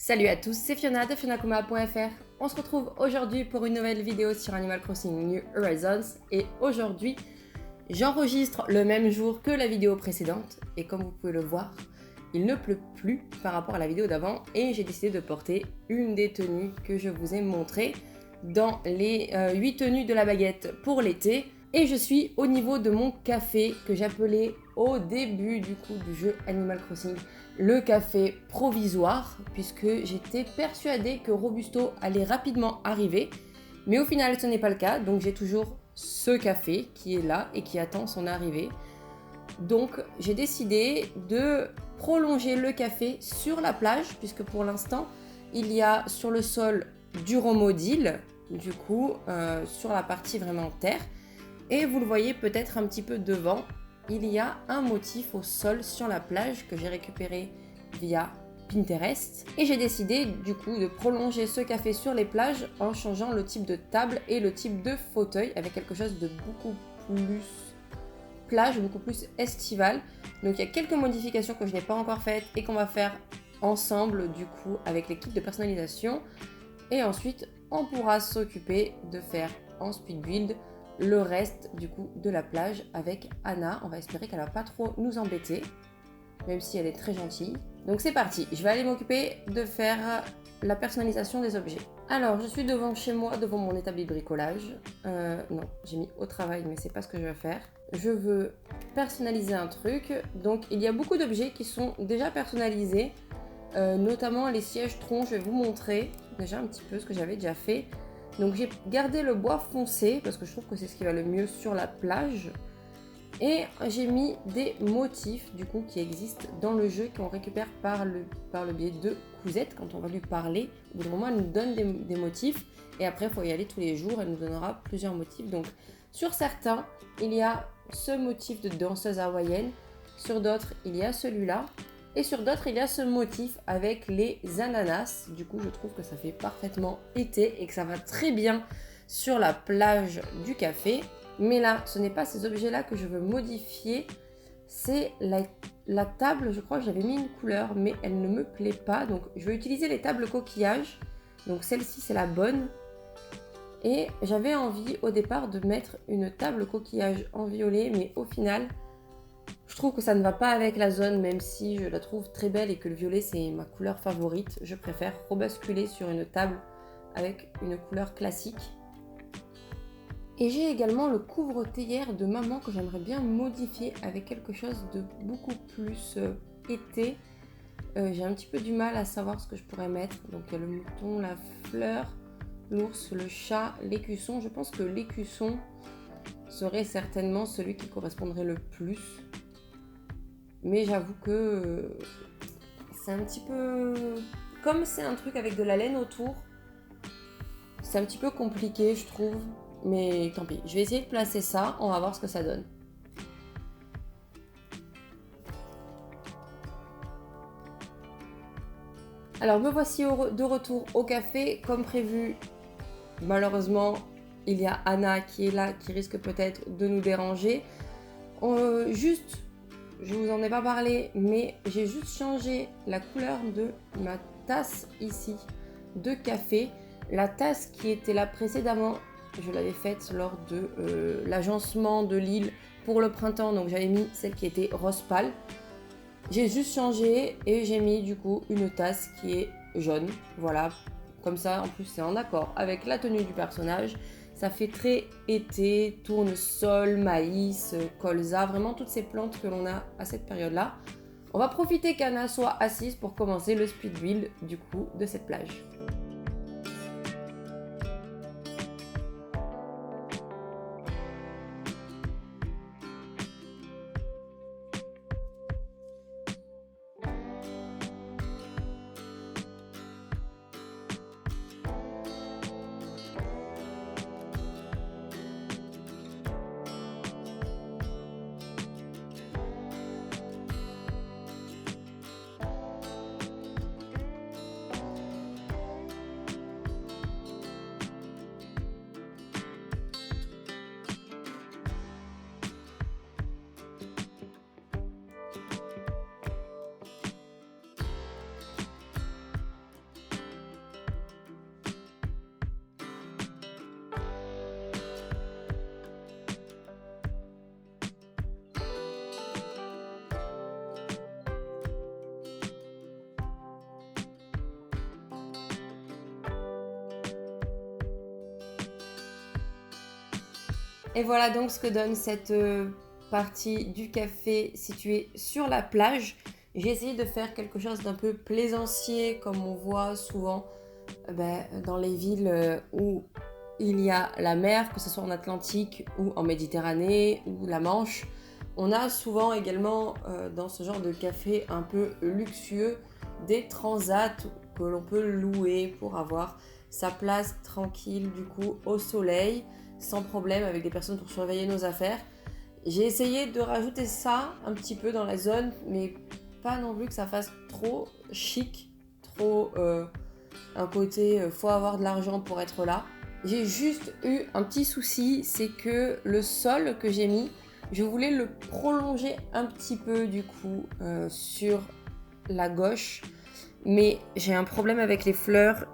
Salut à tous, c'est Fiona de fionakuma.fr. On se retrouve aujourd'hui pour une nouvelle vidéo sur Animal Crossing New Horizons et aujourd'hui j'enregistre le même jour que la vidéo précédente et comme vous pouvez le voir, il ne pleut plus par rapport à la vidéo d'avant et j'ai décidé de porter une des tenues que je vous ai montrées dans les 8 tenues de la baguette pour l'été. Et je suis au niveau de mon café que j'appelais au début du jeu Animal Crossing le café provisoire, puisque j'étais persuadée que Robusto allait rapidement arriver, mais au final ce n'est pas le cas, donc j'ai toujours ce café qui est là et qui attend son arrivée. Donc j'ai décidé de prolonger le café sur la plage, puisque pour l'instant il y a sur le sol du romodil, du coup sur la partie vraiment terre. Et vous le voyez peut-être un petit peu devant, il y a un motif au sol sur la plage que j'ai récupéré via Pinterest. Et j'ai décidé du coup de prolonger ce café sur les plages en changeant le type de table et le type de fauteuil avec quelque chose de beaucoup plus plage, beaucoup plus estival. Donc il y a quelques modifications que je n'ai pas encore faites et qu'on va faire ensemble du coup avec l'équipe de personnalisation. Et ensuite on pourra s'occuper de faire en speed build le reste du coup de la plage avec Anna. On va espérer qu'elle va pas trop nous embêter, même si elle est très gentille. Donc c'est parti, je vais aller m'occuper de faire la personnalisation des objets. Alors je suis devant chez moi, devant mon établi de bricolage. Non, j'ai mis au travail, mais c'est pas ce que je vais faire. Je veux personnaliser un truc. Donc il y a beaucoup d'objets qui sont déjà personnalisés, notamment les sièges troncs. Je vais vous montrer déjà un petit peu ce que j'avais déjà fait. Donc j'ai gardé le bois foncé parce que je trouve que c'est ce qui va le mieux sur la plage. Et j'ai mis des motifs du coup qui existent dans le jeu qu'on récupère par le biais de Cousette quand on va lui parler. Au bout d'un moment elle nous donne des motifs et après il faut y aller tous les jours, elle nous donnera plusieurs motifs. Donc sur certains il y a ce motif de danseuse hawaïenne, sur d'autres il y a celui-là. Et sur d'autres, il y a ce motif avec les ananas. Du coup, je trouve que ça fait parfaitement été et que ça va très bien sur la plage du café. Mais là, ce n'est pas ces objets-là que je veux modifier. C'est la table, je crois que j'avais mis une couleur, mais elle ne me plaît pas. Donc, je vais utiliser les tables coquillages. Donc, celle-ci, c'est la bonne. Et j'avais envie au départ de mettre une table coquillage en violet, mais au final... je trouve que ça ne va pas avec la zone, même si je la trouve très belle et que le violet c'est ma couleur favorite. Je préfère rebasculer sur une table avec une couleur classique. Et j'ai également le couvre-théière de maman que j'aimerais bien modifier avec quelque chose de beaucoup plus été. J'ai un petit peu du mal à savoir ce que je pourrais mettre. Donc il y a le mouton, la fleur, l'ours, le chat, l'écusson. Je pense que l'écusson serait certainement celui qui correspondrait le plus. Mais j'avoue que c'est un petit peu... comme c'est un truc avec de la laine autour, c'est un petit peu compliqué je trouve. Mais tant pis, je vais essayer de placer ça, on va voir ce que ça donne. Alors me voici de retour au café. Comme prévu, malheureusement, il y a Anna qui est là, qui risque peut-être de nous déranger. Je vous en ai pas parlé, mais j'ai juste changé la couleur de ma tasse ici de café. La tasse qui était là précédemment, je l'avais faite lors de l'agencement de l'île pour le printemps, donc j'avais mis celle qui était rose pâle. J'ai juste changé et j'ai mis du coup une tasse qui est jaune, voilà. Comme ça, en plus c'est en accord avec la tenue du personnage. Ça fait très été, tournesol, maïs, colza, vraiment toutes ces plantes que l'on a à cette période-là. On va profiter qu'Anna soit assise pour commencer le speed build du coup de cette plage. Et voilà donc ce que donne cette partie du café située sur la plage. J'ai essayé de faire quelque chose d'un peu plaisancier comme on voit souvent dans les villes où il y a la mer, que ce soit en Atlantique ou en Méditerranée ou la Manche. On a souvent également dans ce genre de café un peu luxueux des transats que l'on peut louer pour avoir sa place tranquille du coup au soleil, sans problème, avec des personnes pour surveiller nos affaires. J'ai essayé de rajouter ça un petit peu dans la zone, mais pas non plus que ça fasse trop chic, trop un côté faut avoir de l'argent pour être là. J'ai juste eu un petit souci, c'est que le sol que j'ai mis, je voulais le prolonger un petit peu du coup sur la gauche. Mais j'ai un problème avec les fleurs.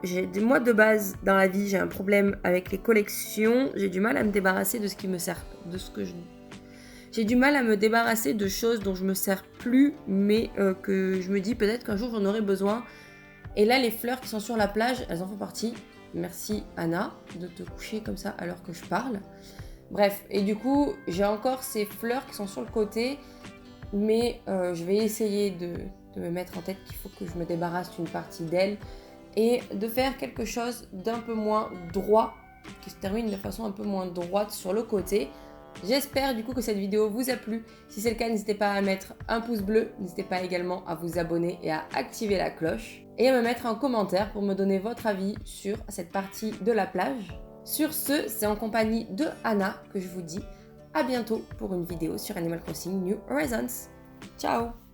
Moi de base dans la vie, j'ai un problème avec les collections. J'ai du mal à me débarrasser de ce qui me sert, j'ai du mal à me débarrasser de choses dont je me sers plus, mais que je me dis peut-être qu'un jour j'en aurai besoin. Et là, les fleurs qui sont sur la plage, elles en font partie. Merci Anna de te coucher comme ça alors que je parle. Bref, et du coup, j'ai encore ces fleurs qui sont sur le côté, mais je vais essayer de me mettre en tête qu'il faut que je me débarrasse d'une partie d'elle et de faire quelque chose d'un peu moins droit, qui se termine de façon un peu moins droite sur le côté. J'espère du coup que cette vidéo vous a plu. Si c'est le cas, n'hésitez pas à mettre un pouce bleu, n'hésitez pas également à vous abonner et à activer la cloche et à me mettre un commentaire pour me donner votre avis sur cette partie de la plage. Sur ce, c'est en compagnie de Anna que je vous dis à bientôt pour une vidéo sur Animal Crossing New Horizons. Ciao!